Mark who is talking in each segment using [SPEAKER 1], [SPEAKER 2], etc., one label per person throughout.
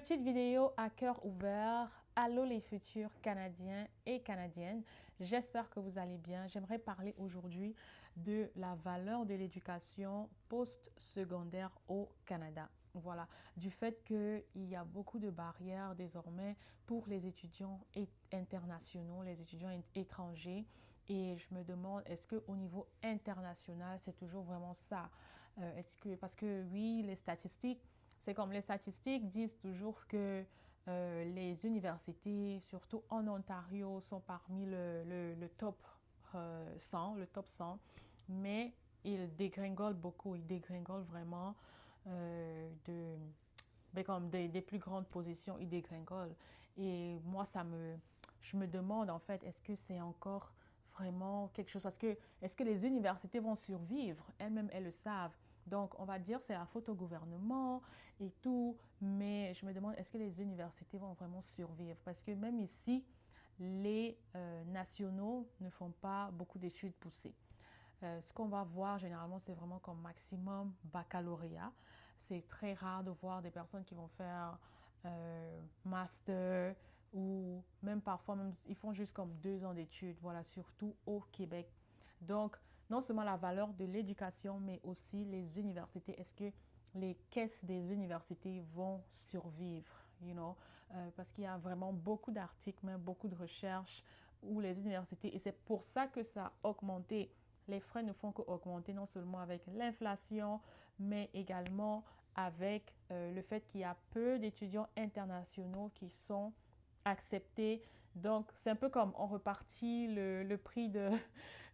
[SPEAKER 1] Petite vidéo à cœur ouvert. Allô les futurs Canadiens et Canadiennes. J'espère que vous allez bien. J'aimerais parler aujourd'hui de la valeur de l'éducation post-secondaire au Canada. Voilà, du fait qu'il y a beaucoup de barrières désormais pour les étudiants internationaux, les étudiants étrangers. Et je me demande, est-ce qu'au niveau international, c'est toujours vraiment ça? Parce que oui, les statistiques, c'est comme les statistiques disent toujours que les universités, surtout en Ontario, sont parmi le top 100, le top 100, mais ils dégringolent beaucoup, ils dégringolent vraiment de, ben, comme des plus grandes positions, ils dégringolent. Et moi, je me demande en fait, est-ce que c'est encore vraiment quelque chose? Parce que est-ce que les universités vont survivre? Elles-mêmes, elles le savent. Donc, on va dire c'est la faute au gouvernement et tout, mais je me demande est-ce que les universités vont vraiment survivre? Parce que même ici, les nationaux ne font pas beaucoup d'études poussées. Ce qu'on va voir généralement, c'est vraiment comme maximum baccalauréat. C'est très rare de voir des personnes qui vont faire master ou même parfois, même, ils font juste comme 2 ans d'études, voilà, surtout au Québec. Donc, non seulement la valeur de l'éducation, mais aussi les universités. Est-ce que les caisses des universités vont survivre, parce qu'il y a vraiment beaucoup d'articles, même beaucoup de recherches où les universités, et c'est pour ça que ça a augmenté. Les frais ne font qu'augmenter non seulement avec l'inflation, mais également avec le fait qu'il y a peu d'étudiants internationaux qui sont acceptés. Donc, c'est un peu comme on repartit le prix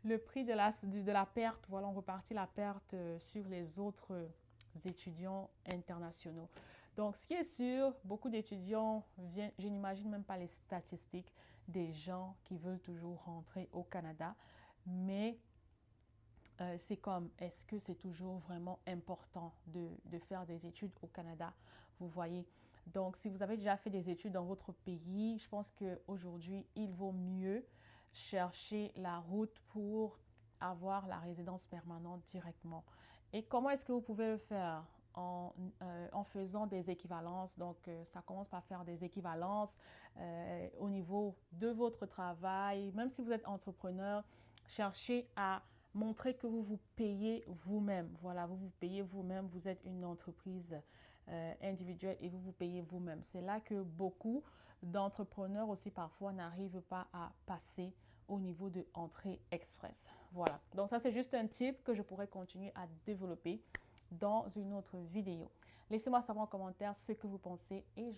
[SPEAKER 1] le prix de la perte. Voilà, on repartit la perte sur les autres étudiants internationaux. Donc, ce qui est sûr, beaucoup d'étudiants viennent, je n'imagine même pas les statistiques des gens qui veulent toujours rentrer au Canada, mais c'est comme, est-ce que c'est toujours vraiment important de faire des études au Canada? Vous voyez. Donc, si vous avez déjà fait des études dans votre pays, je pense qu'aujourd'hui, il vaut mieux chercher la route pour avoir la résidence permanente directement. Et comment est-ce que vous pouvez le faire? En faisant des équivalences. Donc, ça commence par faire des équivalences au niveau de votre travail. Même si vous êtes entrepreneur, cherchez à montrer que vous vous payez vous-même. Voilà, vous vous payez vous-même. Vous êtes une entreprise individuelle et vous vous payez vous-même. C'est là que beaucoup d'entrepreneurs aussi parfois n'arrivent pas à passer au niveau de entrée express. Voilà. Donc ça, c'est juste un tip que je pourrais continuer à développer dans une autre vidéo. Laissez-moi savoir en commentaire ce que vous pensez et je